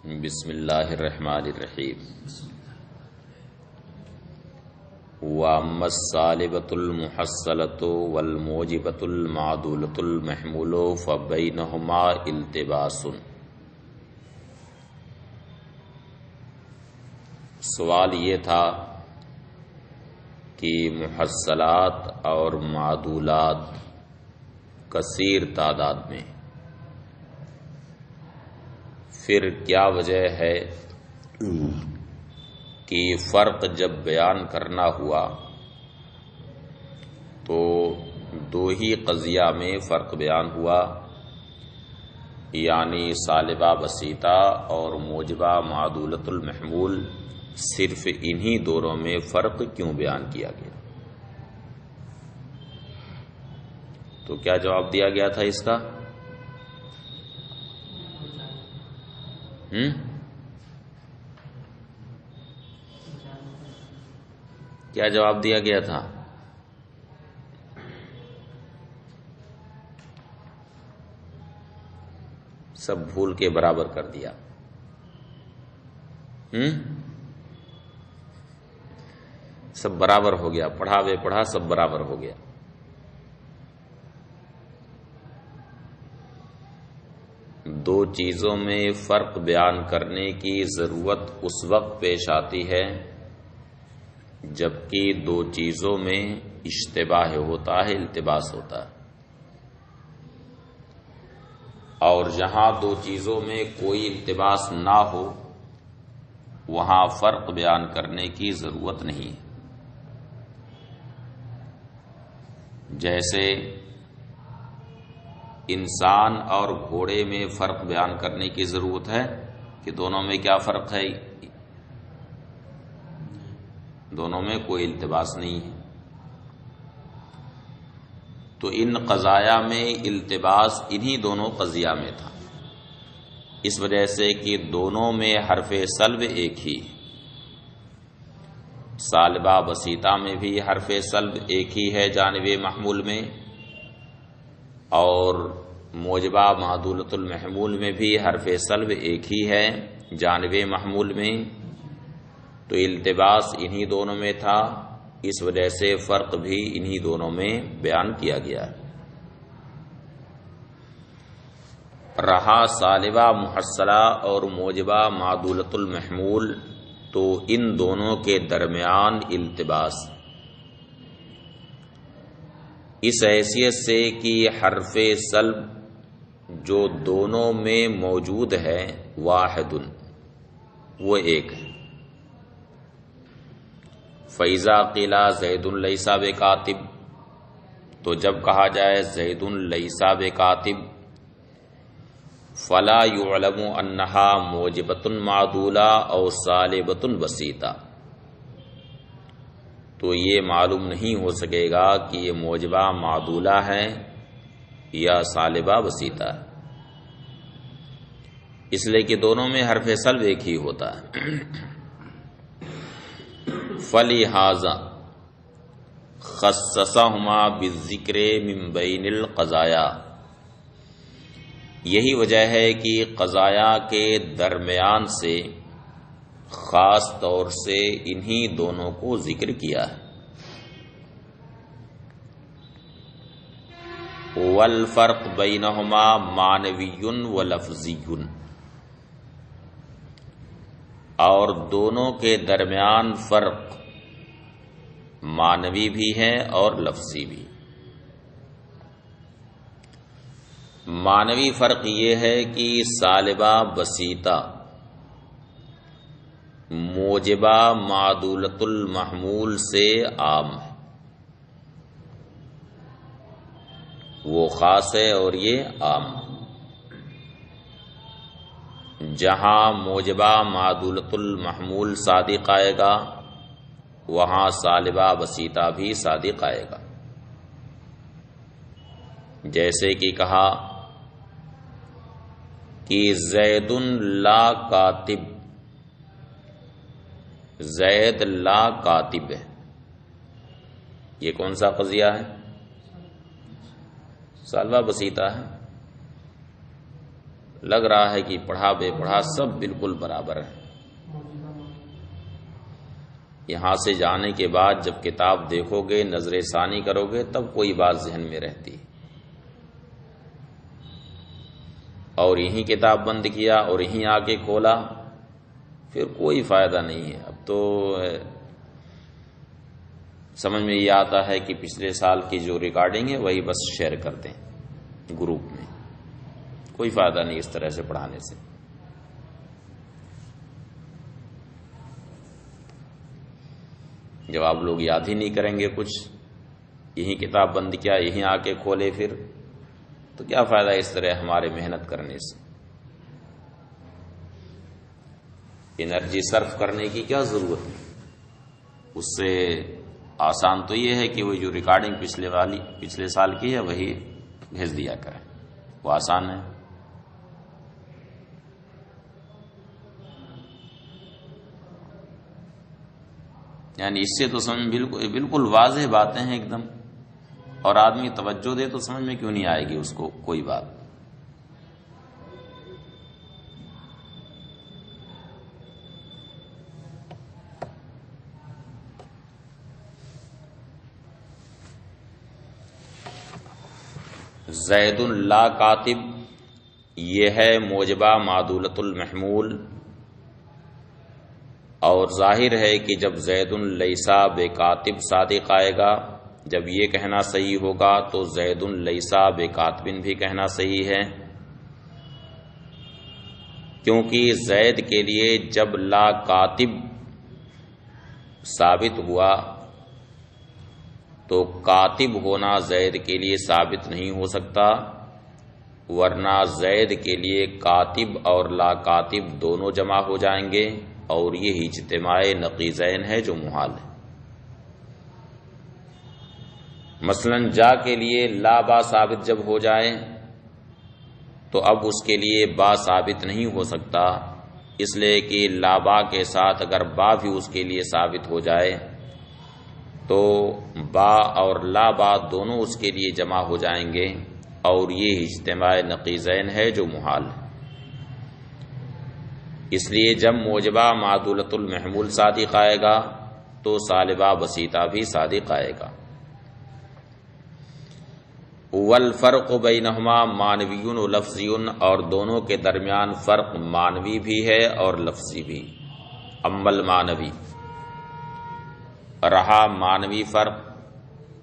بسم اللہ الرحمن الرحیم وَأَمَّا السَّالِبَةُ الْمُحَصَّلَةُ وَالْمُوجِبَةُ الْمَعْدُولَةُ الْمَحْمُولُ فَبَيْنَهُمَا الْتِبَاسٌ۔ سوال یہ تھا کہ محصلات اور معدولات کثیر تعداد میں، پھر کیا وجہ ہے کہ فرق جب بیان کرنا ہوا تو دو ہی قضیہ میں فرق بیان ہوا، یعنی سالبہ بسیطہ اور موجبہ معدولۃ المحمول، صرف انہی دونوں میں فرق کیوں بیان کیا گیا؟ تو کیا جواب دیا گیا تھا اس کا؟ کیا جواب دیا گیا تھا؟ سب بھول کے برابر کر دیا۔ سب برابر ہو گیا، پڑھا بے پڑھا سب برابر ہو گیا۔ دو چیزوں میں فرق بیان کرنے کی ضرورت اس وقت پیش آتی ہے جبکہ دو چیزوں میں اشتباہ ہوتا ہے، التباس ہوتا ہے، اور جہاں دو چیزوں میں کوئی التباس نہ ہو وہاں فرق بیان کرنے کی ضرورت نہیں ہے۔ جیسے انسان اور گھوڑے میں فرق بیان کرنے کی ضرورت ہے کہ دونوں میں کیا فرق ہے، دونوں میں کوئی التباس نہیں ہے۔ تو ان قضایا میں التباس انہی دونوں قضیہ میں تھا، اس وجہ سے کہ دونوں میں حرف سلب ایک ہی، سالبہ بسیطہ میں بھی حرف سلب ایک ہی ہے جانب محمول میں، اور موجبہ معدولۃ المحمول میں بھی حرف سلب ایک ہی ہے جانب محمول میں، تو التباس انہی دونوں میں تھا، اس وجہ سے فرق بھی انہی دونوں میں بیان کیا گیا۔ رہا سالبہ محصلہ اور موجبہ معدولۃ المحمول، تو ان دونوں کے درمیان التباس اس حیثیت سے کہ حرف سلب جو دونوں میں موجود ہے واحد، وہ ایک ہے۔ فَإِذَا قِيلَ زَيْدٌ لَيْسَ بِكَاتِبٍ، تو جب کہا جائے زید لیس بکاتب، فلا يعلم انها موجبۃ معدولہ او سالبۃ بسیطہ، تو یہ معلوم نہیں ہو سکے گا کہ یہ موجبہ معدولہ ہے یا سالبہ بسیطہ ہے، اس لیے کہ دونوں میں حرف سلب ایک ہی ہوتا ہے۔ فلہذا خصصہما بالذکر من بین القضایا، یہی وجہ ہے کہ قضایا کے درمیان سے خاص طور سے انہی دونوں کو ذکر کیا ہے۔ والفرق بینہما معنوی و لفظی، اور دونوں کے درمیان فرق معنوی بھی ہے اور لفظی بھی۔ معنوی فرق یہ ہے کہ سالبہ بسیطہ موجبہ معدولۃ المحمول سے عام ہے، وہ خاص ہے اور یہ عام ہے۔ جہاں موجبہ معدولۃ المحمول صادق آئے گا وہاں سالبہ بسیطہ بھی صادق آئے گا۔ جیسے کہ کہا کہ زید لا کاتب، زید لا کاتب ہے، یہ کون سا قضیہ ہے؟ سالبہ بسیطہ ہے۔ لگ رہا ہے کہ پڑھا بے پڑھا سب بالکل برابر ہے۔ یہاں سے جانے کے بعد جب کتاب دیکھو گے، نظر ثانی کرو گے، تب کوئی بات ذہن میں رہتی ہے، اور یہیں کتاب بند کیا اور یہیں آ کے کھولا، پھر کوئی فائدہ نہیں ہے۔ اب تو سمجھ میں یہ آتا ہے کہ پچھلے سال کی جو ریکارڈنگ ہے وہی بس شیئر کر دیں گروپ میں، کوئی فائدہ نہیں اس طرح سے پڑھانے سے۔ جب آپ لوگ یاد ہی نہیں کریں گے کچھ، یہی کتاب بند کیا یہیں آ کے کھولے، پھر تو کیا فائدہ اس طرح ہمارے محنت کرنے سے؟ انرجی صرف کرنے کی کیا ضرورت ہے؟ اس سے آسان تو یہ ہے کہ وہ جو ریکارڈنگ پچھلے سال کی ہے وہی بھیج دیا کریں، وہ آسان ہے۔ یعنی اس سے تو سمجھ بالکل واضح باتیں ہیں ایک دم، اور آدمی توجہ دے تو سمجھ میں کیوں نہیں آئے گی اس کو کوئی بات۔ زید لا کاتب، یہ ہے موجبہ معدولۃ المحمول، اور ظاہر ہے کہ جب زید لیسا بے کاتب صادق آئے گا، جب یہ کہنا صحیح ہوگا تو زید لیسا بے کاتب بھی کہنا صحیح ہے، کیونکہ زید کے لیے جب لا کاتب ثابت ہوا تو کاتب ہونا زید کے لیے ثابت نہیں ہو سکتا، ورنہ زید کے لیے کاتب اور لا کاتب دونوں جمع ہو جائیں گے، اور یہ اجتماع نقیضین ہے جو محال ہے۔ مثلا جا کے لیے لا با ثابت جب ہو جائے تو اب اس کے لیے با ثابت نہیں ہو سکتا، اس لیے کہ لا با کے ساتھ اگر با بھی اس کے لیے ثابت ہو جائے تو با اور لا با دونوں اس کے لیے جمع ہو جائیں گے، اور یہ اجتماع نقیضین ہے جو محال ہے۔ اس لیے جب موجبہ معدولۃ المحمول صادق آئے گا تو سالبہ بسیطہ بھی صادق آئے گا۔ والفرق بینہما معنوی و لفظی، اور دونوں کے درمیان فرق معنوی بھی ہے اور لفظی بھی۔ اما المعنوی، رہا معنوی فرق،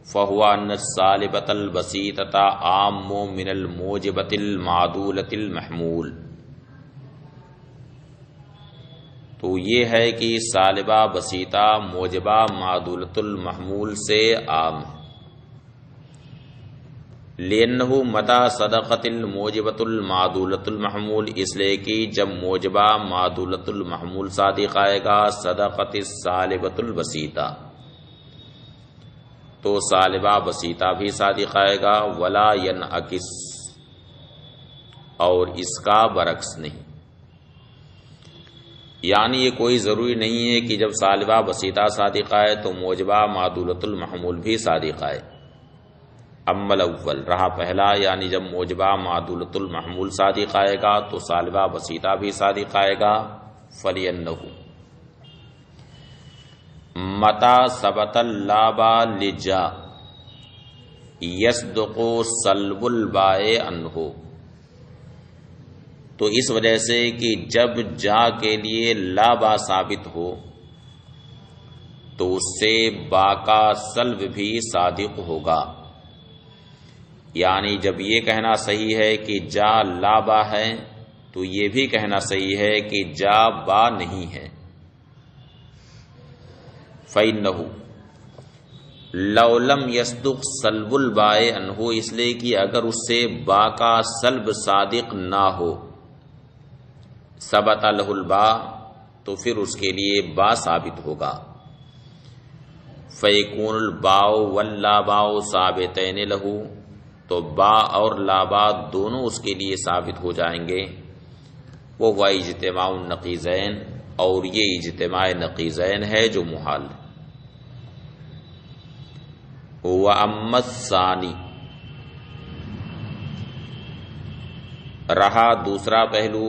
فہو ان السالبۃ البسیطۃ عام من الموجبۃ المعدولۃ المحمول، تو یہ ہے کہ سالبہ بسیطہ موجبہ معدولۃ المحمول سے عام ہے، لأنہ متى صدقت الموجبۃ المعدولۃ المحمول، اس لیے کہ جب موجبہ معدولۃ المحمول صادق آئے گا صدقت السالبۃ البسیطہ، تو سالبہ بسیطہ بھی صادق آئے گا، ولا ینعکس، اور اس کا برعکس نہیں۔ یعنی یہ کوئی ضروری نہیں ہے کہ جب سالبہ بسیطہ صادق آئے تو موجبہ معدولۃ المحمول بھی صادق آئے۔ اما الاول، رہا پہلا، یعنی جب موجبہ معدولۃ المحمول صادق آئے گا تو سالبہ بسیطہ بھی صادق آئے گا۔ فَلِأَنَّهُ مَتَى ثَبَتَ اللَّابَ لِجَا يَصْدُقُ سَلْبُ الْبَاءِ عَنْهُ، تو اس وجہ سے کہ جب جا کے لیے لا با ثابت ہو تو اس سے با کا سلب بھی صادق ہوگا، یعنی جب یہ کہنا صحیح ہے کہ جا لا با ہے تو یہ بھی کہنا صحیح ہے کہ جا با نہیں ہے۔ فَإِنَّهُ لَوْ لَمْ يَصْدُقْ سَلْبُ الْبَاءِ عَنْهُ، اس لیے کہ اگر اس سے با کا سلب صادق نہ ہو، ثبت لہ الباء، تو پھر اس کے لیے با ثابت ہوگا۔ فَيَكُونُ الْبَاءُ وَاللَّابَاءُ ثَابِتَيْنِ لَهُ، تو با اور لابا دونوں اس کے لیے ثابت ہو جائیں گے۔ وہ اجتماع النقیضین، اور یہ اجتماع نقیضین ہے جو محال ہے۔ وَأَمَّا الثَّانِي، رہا دوسرا پہلو،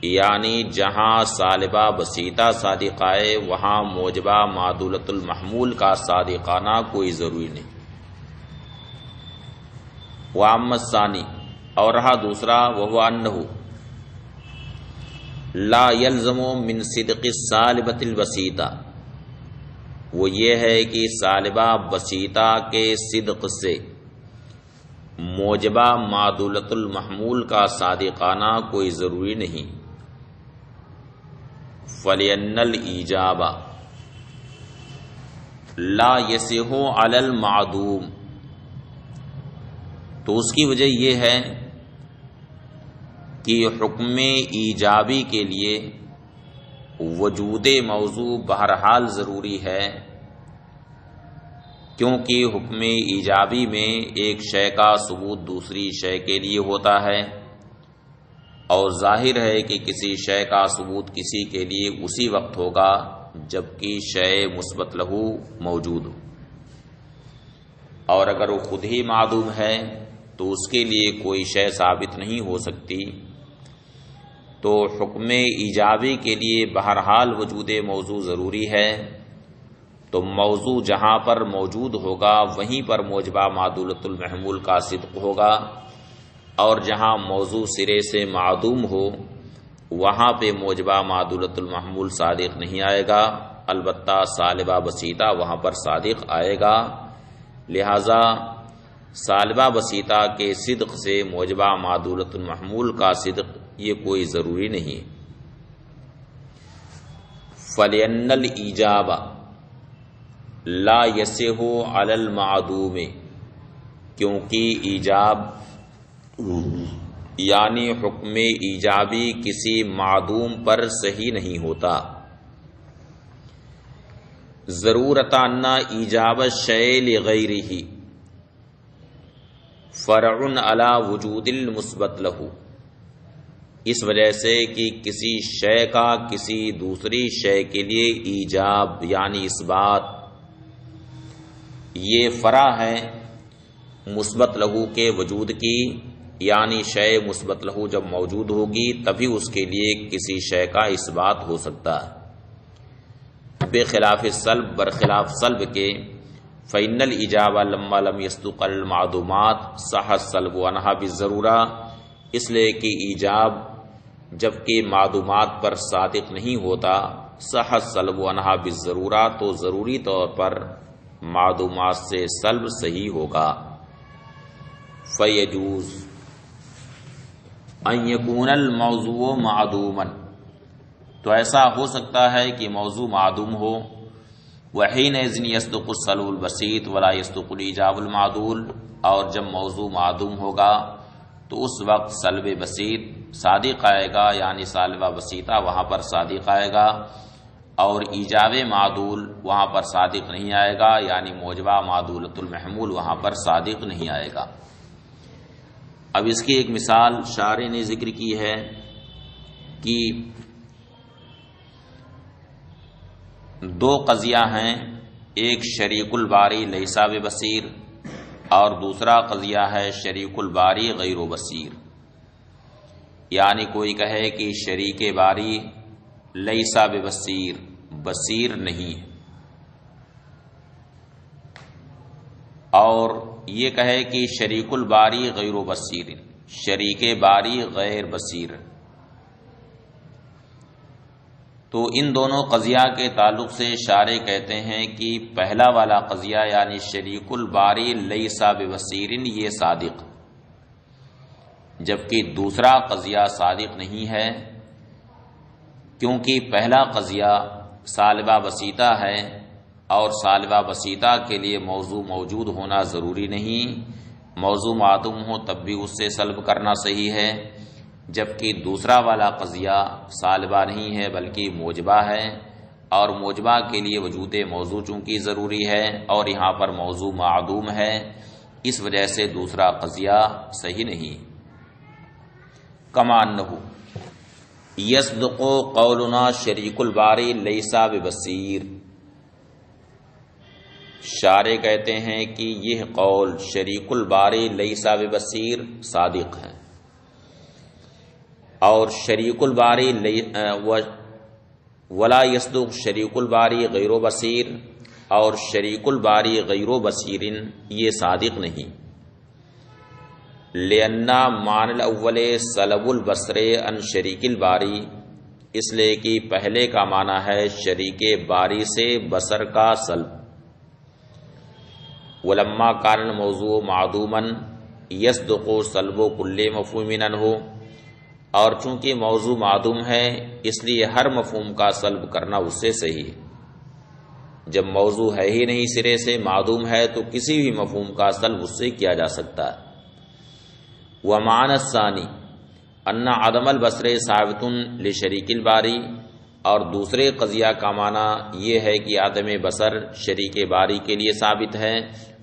یعنی جہاں سالبہ بسیطہ صادقہ ہے وہاں موجبہ معدولۃ المحمول کا صادقانہ کوئی ضروری نہیں۔ وَأَمَّا الثَّانِي، اور رہا دوسرا، وَهُوَ أَنَّهُ لا يلزم من صدق السالبۃ البسیطہ، وہ یہ ہے کہ سالبہ بسیطہ کے صدق سے موجبہ معدولۃ المحمول کا صادقانہ کوئی ضروری نہیں۔ فَلِأَنَّ الْإِيجَابَ لا يَصِحُ عَلَى الْمَعْدُومِ، تو اس کی وجہ یہ ہے کہ حکم ایجابی کے لیے وجود موضوع بہرحال ضروری ہے، کیونکہ حکم ایجابی میں ایک شے کا ثبوت دوسری شے کے لیے ہوتا ہے، اور ظاہر ہے کہ کسی شے کا ثبوت کسی کے لیے اسی وقت ہوگا جبکہ شے مثبت لہو موجود ہو، اور اگر وہ خود ہی معدوم ہے تو اس کے لیے کوئی شے ثابت نہیں ہو سکتی۔ تو حکم ایجابی کے لیے بہرحال وجود موضوع ضروری ہے، تو موضوع جہاں پر موجود ہوگا وہیں پر موجبہ معدولۃ المحمول کا صدق ہوگا، اور جہاں موضوع سرے سے معدوم ہو وہاں پہ موجبہ معدولۃ المحمول صادق نہیں آئے گا، البتہ سالبہ بسیطہ وہاں پر صادق آئے گا، لہذا سالبہ بسیطہ کے صدق سے موجبہ معدولۃ المحمول کا صدق یہ کوئی ضروری نہیں۔ فَلِأَنَّ الْإِيجَابَ لا يَصِحُ عَلَى الْمَعْدُومِ، کیونکہ ایجاب یعنی حکم ایجابی کسی معدوم پر صحیح نہیں ہوتا۔ ضرورت ان ایجاب الشیء لغیرہ فرع علی وجود المثبت لہ، اس وجہ سے کہ کسی شے کا کسی دوسری شے کے لیے ایجاب یعنی اس بات یہ فرع ہے مثبت لہو کے وجود کی، یعنی شے مثبت لہو جب موجود ہوگی تبھی اس کے لیے کسی شے کا اس بات ہو سکتا ہے، بخلاف السلب برخلاف سلب کے۔ فإن الإجابة لما لم يصدق المعدومات صح السلب عنها بالضرورة، اس لیے کہ ایجاب جبکہ معدومات پر صادق نہیں ہوتا، صح السلب عنها بالضرورة، تو ضروری طور پر معدومات سے سلب صحیح ہوگا۔ فيجوز ان يكون الموضوع معدوما، تو ایسا ہو سکتا ہے کہ موضوع معدوم ہو، وحينئذ يصدق السلب البسيط ولا يصدق الإيجاب المعدول، اور جب موضوع معدوم ہوگا تو اس وقت سلب بسیط صادق آئے گا، یعنی سالبہ بسیطہ وہاں پر صادق آئے گا، اور ایجاب معدول وہاں پر صادق نہیں آئے گا، یعنی موجبہ معدولۃ المحمول وہاں پر صادق نہیں آئے گا۔ اب اس کی ایک مثال شارح نے ذکر کی ہے کہ دو قضیہ ہیں، ایک شریک الباری لیسا ببصیر اور دوسرا قضیہ ہے شریک الباری غیر بصیر، یعنی کوئی کہے کہ شریک باری لیسا ببصیر، بصیر نہیں ہے، اور یہ کہے کہ شریک الباری غیر بصیر، شریک باری غیر بصیر، تو ان دونوں قضیہ کے تعلق سے شارح کہتے ہیں کہ پہلا والا قضیہ یعنی شریک الباری لیسا ببصیر یہ صادق، جبکہ دوسرا قضیہ صادق نہیں ہے، کیونکہ پہلا قضیہ سالبہ بسیطہ ہے، اور سالبہ بسیطہ کے لیے موضوع موجود ہونا ضروری نہیں، موضوع معدوم ہو تب بھی اس سے سلب کرنا صحیح ہے، جبکہ دوسرا والا قضیہ سالبہ نہیں ہے بلکہ موجبہ ہے، اور موجبہ کے لیے وجود موضوع چونکہ ضروری ہے اور یہاں پر موضوع معدوم ہے، اس وجہ سے دوسرا قضیہ صحیح نہیں۔ کما انہ یصدق قولنا شریک الباری لیسا ببصیر، شارح کہتے ہیں کہ یہ قول شریک الباری لیسا ببصیر صادق ہے، اور شریک الباری ولا یصدق شریک الباری غیر بصیر، اور شریک الباری غیر بصیر یہ صادق نہیں۔ لأن معنی الاول سلب البصر عن شریک الباری، اس لیے کہ پہلے کا معنی ہے شریک باری سے بصر کا سلب۔ ولما کان الموضوع معدوما یصدق سلب کل مفہوم عنہ، اور چونکہ موضوع معدوم ہے اس لیے ہر مفہوم کا سلب کرنا اس سے صحیح ہے۔ جب موضوع ہے ہی نہیں، سرے سے معدوم ہے، تو کسی بھی مفہوم کا سلب اس سے کیا جا سکتا ہے۔ ومعنی الثانی ان عدم البصر ثابت لشریک الباری، اور دوسرے قضیہ کا معنی یہ ہے کہ عدم بصر شریک باری کے لیے ثابت ہے۔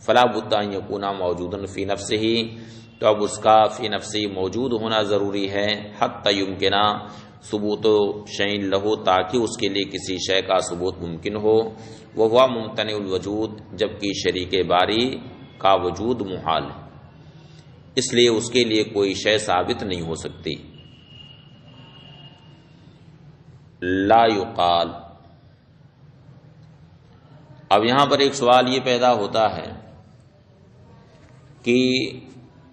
فلا بد ان یکون موجودا فی نفسہ، تو اب اس کا فی نفسی موجود ہونا ضروری ہے، حتی یمکن ثبوت شیء لہ، تاکہ اس کے لیے کسی شے کا ثبوت ممکن ہو، وہو ممتنع الوجود، جبکہ شریک باری کا وجود محال ہے، اس لیے اس کے لیے کوئی شے ثابت نہیں ہو سکتی۔ لا یقال، اب یہاں پر ایک سوال یہ پیدا ہوتا ہے کہ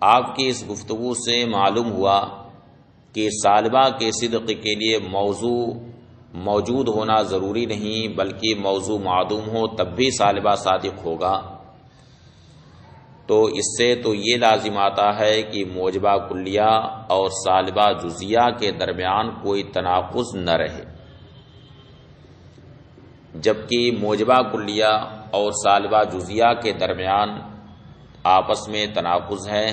آپ کی اس گفتگو سے معلوم ہوا کہ سالبہ کے صدق کے لیے موضوع موجود ہونا ضروری نہیں، بلکہ موضوع معدوم ہو تب بھی سالبہ صادق ہوگا، تو اس سے تو یہ لازم آتا ہے کہ موجبہ کلیہ اور سالبہ جزیہ کے درمیان کوئی تناقض نہ رہے، جبکہ موجبہ کلیہ اور سالبہ جزیہ کے درمیان آپس میں تناقض ہے،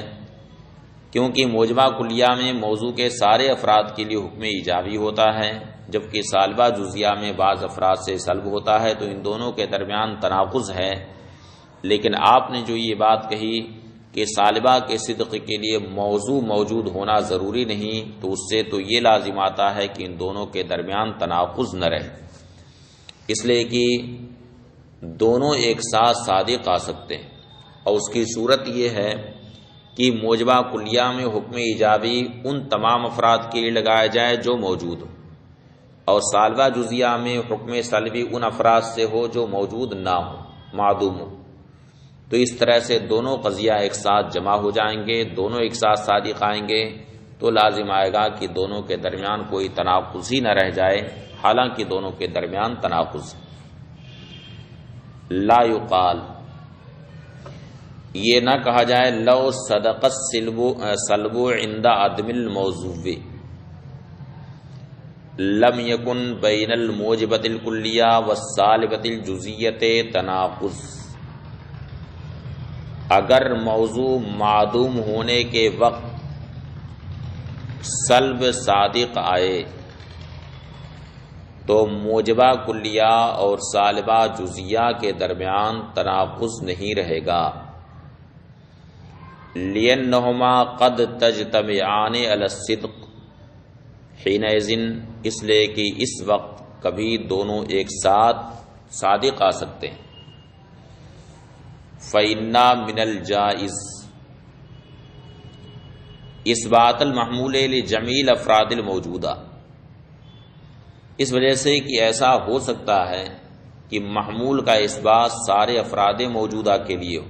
کیونکہ موجبہ کلیہ میں موضوع کے سارے افراد کے لیے حکم ایجابی ہوتا ہے، جبکہ سالبہ جزیہ میں بعض افراد سے سلب ہوتا ہے، تو ان دونوں کے درمیان تناقض ہے۔ لیکن آپ نے جو یہ بات کہی کہ سالبہ کے صدق کے لیے موضوع موجود ہونا ضروری نہیں، تو اس سے تو یہ لازم آتا ہے کہ ان دونوں کے درمیان تناقض نہ رہے، اس لیے کہ دونوں ایک ساتھ صادق آ سکتے ہیں، اور اس کی صورت یہ ہے کہ موجبہ کلیہ میں حکم ایجابی ان تمام افراد کے لیے لگایا جائے جو موجود ہو، اور سالبہ جزیہ میں حکم سلبی ان افراد سے ہو جو موجود نہ ہو، معدوم ہو، تو اس طرح سے دونوں قضیہ ایک ساتھ جمع ہو جائیں گے، دونوں ایک ساتھ صادق آئیں گے، تو لازم آئے گا کہ دونوں کے درمیان کوئی تناقض ہی نہ رہ جائے، حالانکہ دونوں کے درمیان تناقض۔ لا یقال، یہ نہ کہا جائے لو صدق السلب عند عدم الموضوع لم یکن بین الموجبۃ الکلیہ والسالبۃ الجزیۃ تناقض، اگر موضوع معدوم ہونے کے وقت سلب صادق آئے تو موجبہ کلیہ اور سالبہ جزیہ کے درمیان تناقض نہیں رہے گا، لِأَنَّهُمَا قَدْ تَجْتَمِعَانِ عَلَى الصِّدْقِ حِينَئِذٍ، اس لیے کہ اس وقت کبھی دونوں ایک ساتھ صادق آ سکتے ہیں۔ فَإِنَّا مِنَ الْجَائِزِ اثبات المحمول لجمیع الافراد الموجودہ، اس وجہ سے کہ ایسا ہو سکتا ہے کہ محمول کا اثبات سارے افراد موجودہ کے لیے ہو،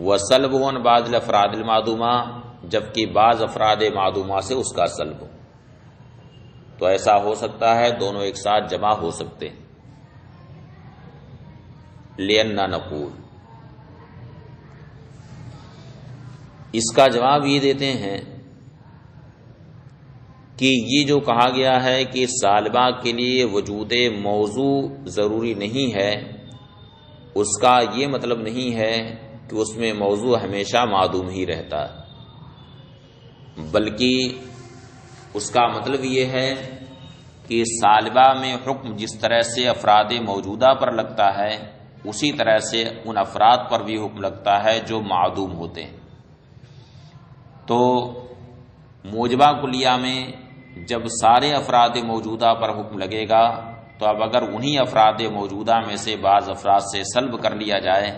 وسلب عن بعض الافراد المعدومہ، جبکہ بعض افراد معدومہ سے اس کا سلب ہو، تو ایسا ہو سکتا ہے دونوں ایک ساتھ جمع ہو سکتے ہیں۔ لِأَنَّا نقول، اس کا جواب یہ دیتے ہیں کہ یہ جو کہا گیا ہے کہ سالبہ کے لیے وجود موضوع ضروری نہیں ہے، اس کا یہ مطلب نہیں ہے کہ اس میں موضوع ہمیشہ معدوم ہی رہتا ہے، بلکہ اس کا مطلب یہ ہے کہ سالبہ میں حکم جس طرح سے افراد موجودہ پر لگتا ہے اسی طرح سے ان افراد پر بھی حکم لگتا ہے جو معدوم ہوتے ہیں۔ تو موجبہ کلیہ میں جب سارے افراد موجودہ پر حکم لگے گا تو اب اگر انہی افراد موجودہ میں سے بعض افراد سے سلب کر لیا جائے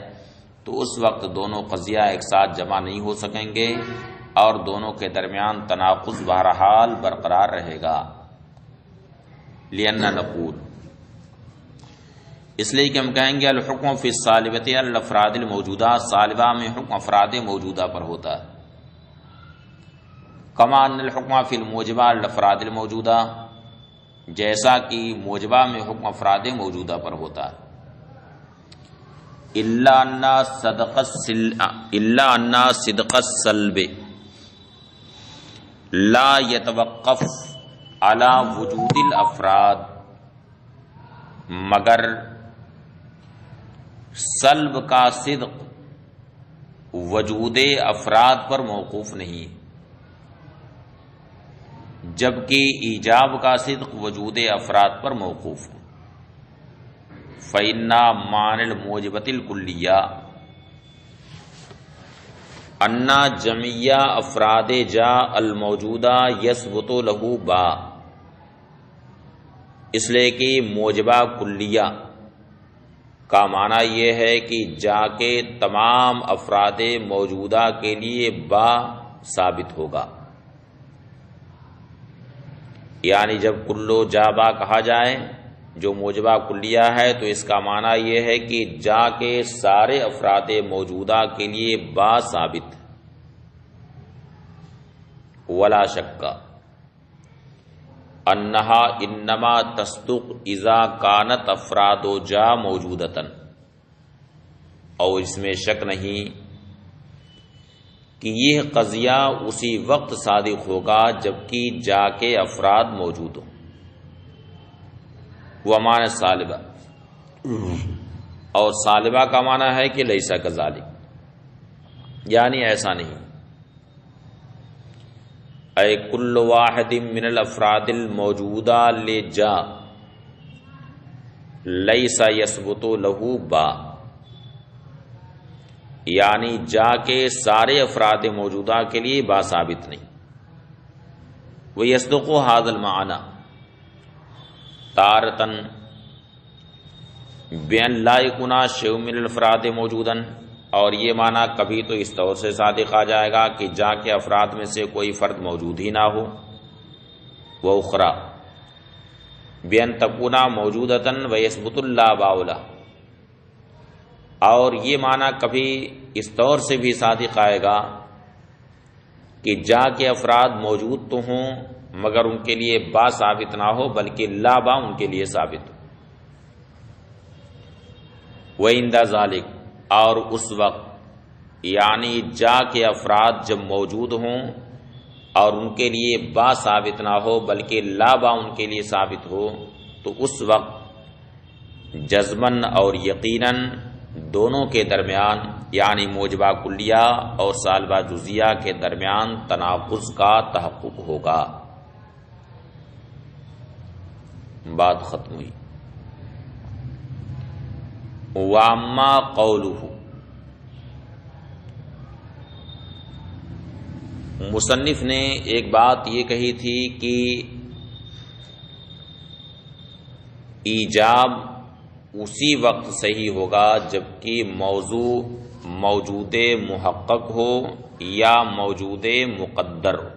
تو اس وقت دونوں قضیہ ایک ساتھ جمع نہیں ہو سکیں گے، اور دونوں کے درمیان تناقض بہرحال برقرار رہے گا. لأن نقول، اس لیے کہ ہم کہیں گے الحکم فی الصالبۃ علی الافراد الموجودہ، صالبہ میں حکم افراد موجودہ پر ہوتا ہے. کما ان الحکم فی الموجبہ علی الافراد الموجودہ، جیسا کہ موجبہ میں حکم افراد موجودہ پر ہوتا ہے. الا ان صدق السلب لا يتوقف علی وجود الافراد، مگر سلب کا صدق وجود افراد پر موقوف نہیں، جبکہ ایجاب کا صدق وجود افراد پر موقوف ہے. فإن معنی الموجبۃ الکلیہ ان جمیع افراد جا الموجودہ یثبت لہ با، اس لیے کہ موجبہ کلیہ کا معنی یہ ہے کہ جا کے تمام افراد موجودہ کے لیے با ثابت ہوگا. یعنی جب کلو جا با کہا جائے جو موجبہ کلیہ ہے تو اس کا معنی یہ ہے کہ جا کے سارے افراد موجودہ کے لیے با ثابت. ولا شک انہا انما تصدق اذا کانت افراد جا موجودتاً، اور اس میں شک نہیں کہ یہ قضیہ اسی وقت صادق ہوگا جبکہ جا کے افراد موجود ہوں. وہ معنی صالبہ، اور صالبہ کا معنی ہے کہ لیسا کذالک، یعنی ایسا نہیں. اے کل واحد من الافراد الموجودہ لجا لیسا یثبت لہ با، یعنی جا کے سارے افراد موجودہ کے لیے با ثابت نہیں. ویصدق ھذا المعنی تارتن بین لا یکون شیء من الافراد موجودا، اور یہ معنی کبھی تو اس طور سے صادق آ جائے گا کہ جا کے افراد میں سے کوئی فرد موجود ہی نہ ہو. وأخرى بین تکون موجودتا ویثبت لا باء لہ، اور یہ معنی کبھی اس طور سے بھی صادق آئے گا کہ جا کے افراد موجود تو ہوں مگر ان کے لیے با ثابت نہ ہو بلکہ لا با ان کے لیے ثابت ہو. وعند ذالک، اور اس وقت یعنی جا کے افراد جب موجود ہوں اور ان کے لیے با ثابت نہ ہو بلکہ لا با ان کے لیے ثابت ہو، تو اس وقت جزماً اور یقیناً دونوں کے درمیان یعنی موجبہ کلیہ اور سالبہ جزیہ کے درمیان تناقض کا تحقق ہوگا. بات ختم ہوئی. واما قولہ، مصنف نے ایک بات یہ کہی تھی کہ ایجاب اسی وقت صحیح ہوگا جبکہ موضوع موجود محقق ہو یا موجود مقدر ہو.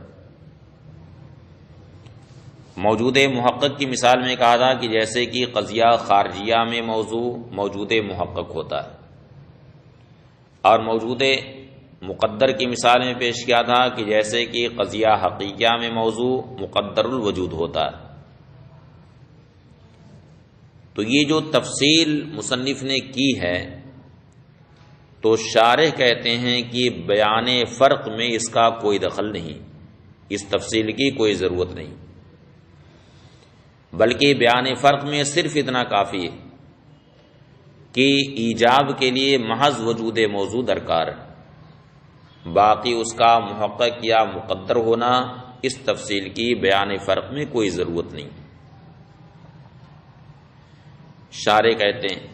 موجود محقق کی مثال میں کہا تھا کہ جیسے کہ قضیہ خارجیہ میں موضوع موجود محقق ہوتا ہے، اور موجود مقدر کی مثال میں پیش کیا تھا کہ جیسے کہ قضیہ حقیقیہ میں موضوع مقدر الوجود ہوتا ہے. تو یہ جو تفصیل مصنف نے کی ہے تو شارح کہتے ہیں کہ بیان فرق میں اس کا کوئی دخل نہیں، اس تفصیل کی کوئی ضرورت نہیں، بلکہ بیان فرق میں صرف اتنا کافی ہے کہ ایجاب کے لیے محض وجود موضوع درکار ہے، باقی اس کا محقق یا مقدر ہونا اس تفصیل کی بیان فرق میں کوئی ضرورت نہیں. شارح کہتے ہیں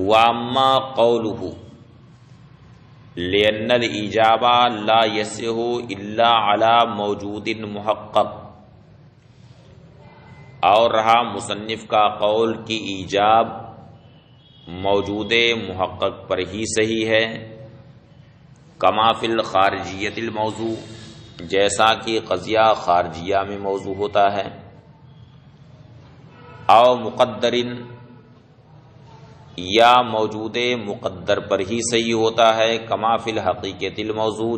واما قولہ لأن الإجاب لا يصح إلا على موجود محقق، اور رہا مصنف کا قول کی ایجاب موجود محقق پر ہی صحیح ہے، کما فی الخارجیت الموضوع، جیسا کہ قضیہ خارجیہ میں موضوع ہوتا ہے، او مقدرن، یا موجود مقدر پر ہی صحیح ہوتا ہے، کما فی الحقیقت الموضوع،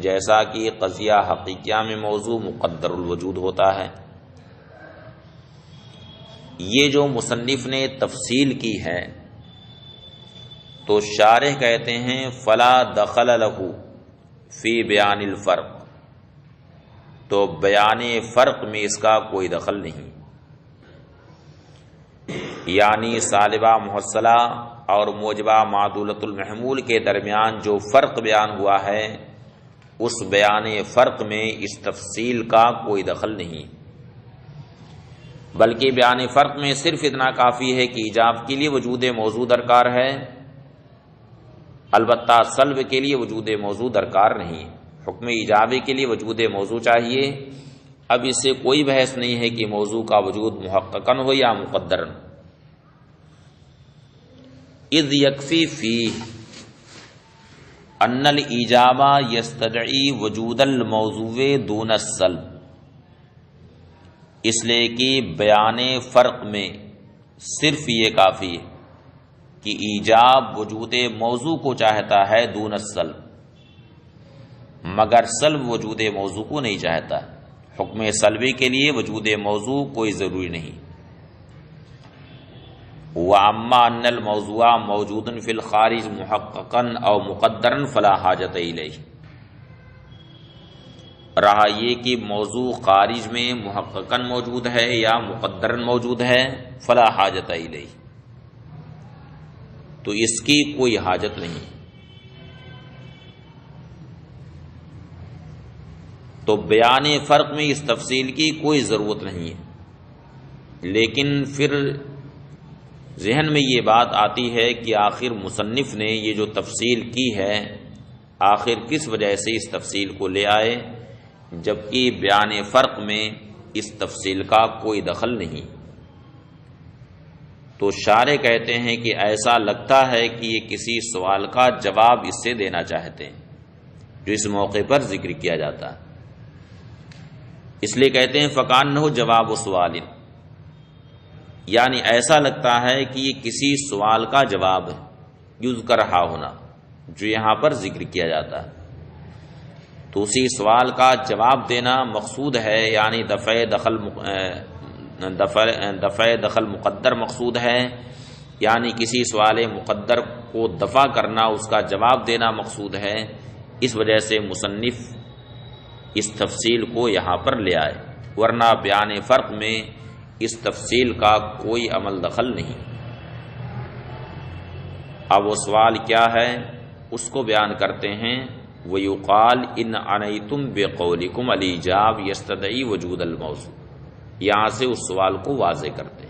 جیسا کہ قضیہ حقیقیہ میں موضوع مقدر الوجود ہوتا ہے۔ یہ جو مصنف نے تفصیل کی ہے تو شارح کہتے ہیں فلا دخل لہ فی بیان الفرق، تو بیان فرق میں اس کا کوئی دخل نہیں، یعنی سالبہ محصلہ اور موجبہ معدولۃ المحمول کے درمیان جو فرق بیان ہوا ہے اس بیان فرق میں اس تفصیل کا کوئی دخل نہیں، بلکہ بیان فرق میں صرف اتنا کافی ہے کہ ایجاب کے لیے وجود موضوع درکار ہے، البتہ سلب کے لیے وجود موضوع درکار نہیں، حکم ایجابی کے لیے وجود موضوع چاہیے۔ اب اس سے کوئی بحث نہیں ہے کہ موضوع کا وجود محققاً ہو یا مقدراً۔ اذ یکفی فیہ ان الایجاب یستدعی وجود الموضوع دون السلب، اس لیے کہ بیان فرق میں صرف یہ کافی ہے کہ ایجاب وجود موضوع کو چاہتا ہے دون السلب، مگر سلب وجود موضوع کو نہیں چاہتا۔ حکم سلبی کے لیے وجود موضوع کوئی ضروری نہیں۔ وَأَمَّا أَنَّ الْمَوْضُوعَ مَوْجُودٌ فِي الْخَارِجِ مُحَقَّقًا أَوْ مُقَدَّرًا فَلَا حَاجَةَ إِلَيْهِ، رہا یہ کہ موضوع خارج میں محققاً موجود ہے یا مقدراً موجود ہے، فَلَا حَاجَةَ إِلَيْهِ، تو اس کی کوئی حاجت نہیں۔ تو بیان فرق میں اس تفصیل کی کوئی ضرورت نہیں ہے، لیکن پھر ذہن میں یہ بات آتی ہے کہ آخر مصنف نے یہ جو تفصیل کی ہے آخر کس وجہ سے اس تفصیل کو لے آئے، جبکہ بیان فرق میں اس تفصیل کا کوئی دخل نہیں۔ تو شارح کہتے ہیں کہ ایسا لگتا ہے کہ یہ کسی سوال کا جواب اس سے دینا چاہتے ہیں جو اس موقع پر ذکر کیا جاتا ہے، اس لیے کہتے ہیں فَكَأَنَّهُ جواب سوال، یعنی ایسا لگتا ہے کہ یہ کسی سوال کا جواب ہے، یذکر رہا ہونا جو یہاں پر ذکر کیا جاتا ہے، تو اسی سوال کا جواب دینا مقصود ہے، یعنی دفع دخل مقدر مقصود ہے، یعنی کسی سوال مقدر کو دفع کرنا، اس کا جواب دینا مقصود ہے۔ اس وجہ سے مصنف اس تفصیل کو یہاں پر لے آئے، ورنہ بیان فرق میں اس تفصیل کا کوئی عمل دخل نہیں۔ اب وہ سوال کیا ہے اس کو بیان کرتے ہیں، وَيُقَالْ إِنْ عَنَيْتُمْ بِقَوْلِكُمْ الْإِيجَابَ يَسْتَدْعِي وُجُودَ الْمَوْضُوعِ، یہاں سے اس سوال کو واضح کرتے ہیں۔